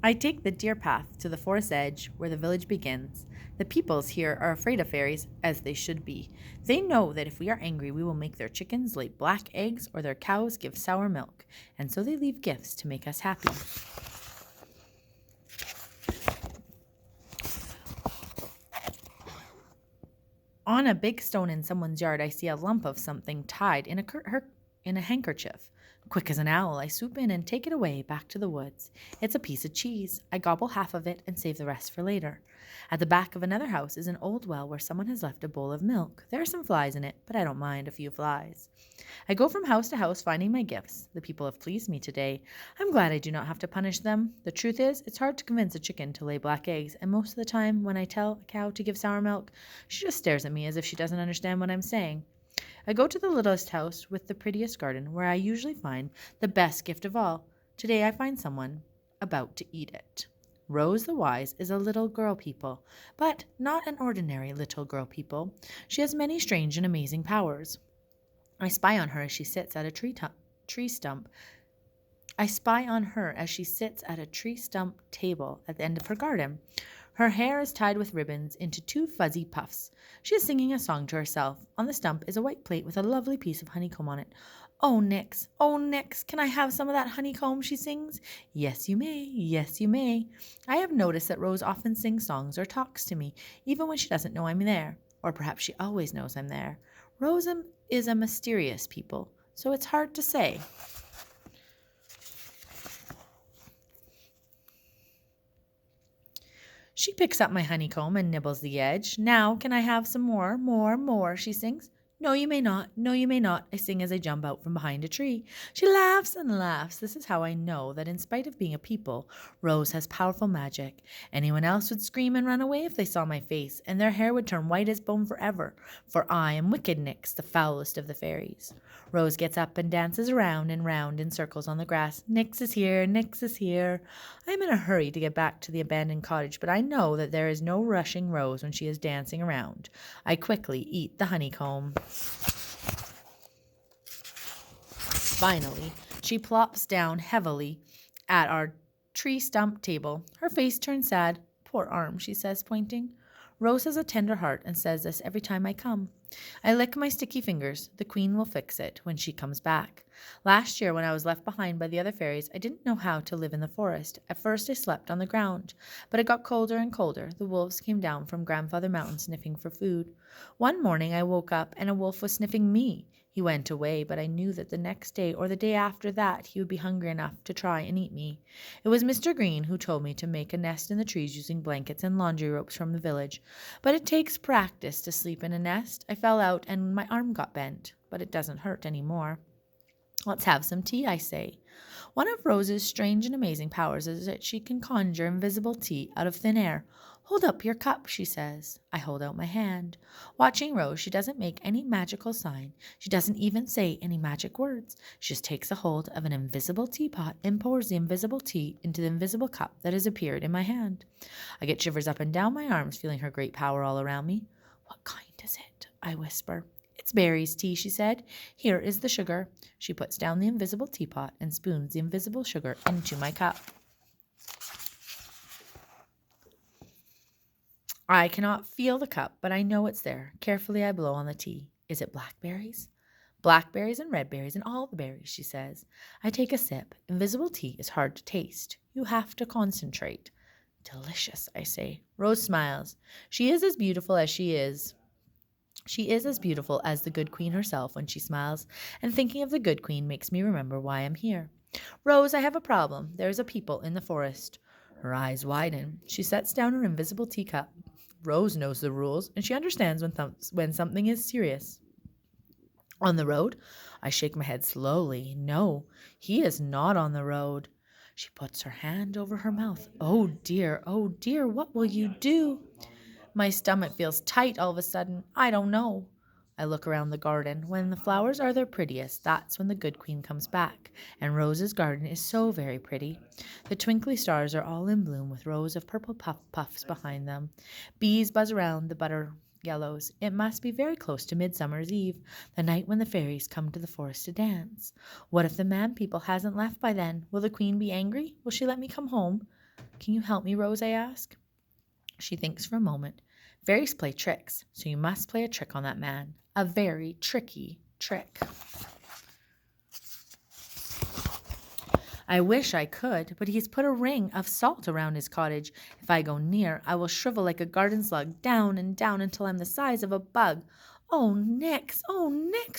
I take the deer path to the forest edge where the village begins. The peoples here are afraid of fairies, as they should be. They know that if we are angry, we will make their chickens lay black eggs or their cows give sour milk, and so they leave gifts to make us happy. On a big stone in someone's yard, I see a lump of something tied in a handkerchief. Quick as an owl, I swoop in and take it away back to the woods. It's a piece of cheese. I gobble half of it and save the rest for later. At the back of another house is an old well where someone has left a bowl of milk. There are some flies in it, but I don't mind a few flies. I go from house to house finding my gifts. The people have pleased me today. I'm glad I do not have to punish them. The truth is, it's hard to convince a chicken to lay black eggs, and most of the time when I tell a cow to give sour milk, she just stares at me as if she doesn't understand what I'm saying. I go to the littlest house with the prettiest garden, where I usually find the best gift of all. Today I find someone about to eat it. Rose the Wise is a little girl people, but not an ordinary little girl people. She has many strange and amazing powers. I spy on her as she sits at a tree stump. I spy on her as she sits at a tree stump table at the end of her garden. Her hair is tied with ribbons into two fuzzy puffs. She is singing a song to herself. On the stump is a white plate with a lovely piece of honeycomb on it. Oh, Nix, can I have some of that honeycomb?" she sings. Yes, you may. Yes, you may. I have noticed that Rose often sings songs or talks to me, even when she doesn't know I'm there. Or perhaps she always knows I'm there. Rose is a mysterious people, so it's hard to say. She picks up my honeycomb and nibbles the edge. "Now, can I have some more, more," she sings. "No, you may not. No, you may not," I sing as I jump out from behind a tree. She laughs and laughs. This is how I know that in spite of being a people, Rose has powerful magic. Anyone else would scream and run away if they saw my face, and their hair would turn white as bone forever, for I am Wicked Nix, the foulest of the fairies. Rose gets up and dances around and round in circles on the grass. Nix is here, Nix is here. I am in a hurry to get back to the abandoned cottage, but I know that there is no rushing Rose when she is dancing around. I quickly eat the honeycomb. Finally, she plops down heavily at our tree stump table. Her face turns sad. "Poor arm," she says, pointing. Rose has a tender heart and says this every time I come. I lick my sticky fingers. The queen will fix it when she comes back. Last year, when I was left behind by the other fairies, I didn't know how to live in the forest. At first, I slept on the ground, but it got colder and colder. The wolves came down from Grandfather Mountain sniffing for food. One morning, I woke up and a wolf was sniffing me. He went away, but I knew that the next day or the day after that he would be hungry enough to try and eat me. It was Mr. Green who told me to make a nest in the trees using blankets and laundry ropes from the village. But it takes practice to sleep in a nest. I fell out and my arm got bent, but it doesn't hurt anymore. Let's have some tea, I say. One of Rose's strange and amazing powers is that she can conjure invisible tea out of thin air. Hold up your cup, she says. I hold out my hand. Watching Rose, she doesn't make any magical sign. She doesn't even say any magic words. She just takes a hold of an invisible teapot and pours the invisible tea into the invisible cup that has appeared in my hand. I get shivers up and down my arms, feeling her great power all around me. What kind is it? I whisper. It's berries tea, she said. Here is the sugar. She puts down the invisible teapot and spoons the invisible sugar into my cup. I cannot feel the cup, but I know it's there. Carefully, I blow on the tea. Is it blackberries? Blackberries and red berries and all the berries, she says. I take a sip. Invisible tea is hard to taste. You have to concentrate. Delicious, I say. Rose smiles. She is as beautiful as she is. She is as beautiful as the good queen herself when she smiles, and thinking of the good queen makes me remember why I'm here. Rose, I have a problem. There is a people in the forest. Her eyes widen. She sets down her invisible teacup. Rose knows the rules, and she understands when something is serious. On the road? I shake my head slowly. No, he is not on the road. She puts her hand over her mouth. Oh dear, what will you do? My stomach feels tight all of a sudden. I don't know. I look around the garden. When the flowers are their prettiest, that's when the good queen comes back. And Rose's garden is so very pretty. The twinkly stars are all in bloom with rows of purple puffs behind them. Bees buzz around the butter yellows. It must be very close to Midsummer's Eve, the night when the fairies come to the forest to dance. What if the man people hasn't left by then? Will the queen be angry? Will she let me come home? Can you help me, Rose? I ask. She thinks for a moment. Fairies play tricks, so you must play a trick on that man. A very tricky trick. I wish I could, but he's put a ring of salt around his cottage. If I go near, I will shrivel like a garden slug, down and down until I'm the size of a bug. Oh, Nix,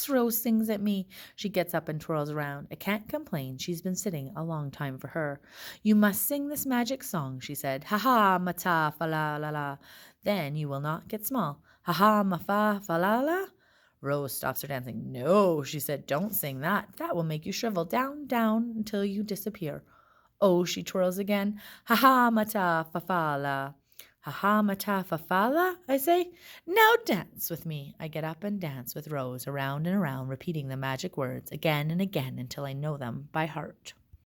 Rose sings at me. She gets up and twirls around. I can't complain. She's been sitting a long time for her. You must sing this magic song, she said. Ha ha, mata, fa la la la. Then you will not get small. Ha ha, ma fa, fa la la. Rose stops her dancing. No, she said, don't sing that. That will make you shrivel down, down until you disappear. Oh, she twirls again. Ha ha, mata, fa fa la. Ha ha, mata, fa fa la, I say. Now dance with me. I get up and dance with Rose around and around, repeating the magic words again and again until I know them by heart.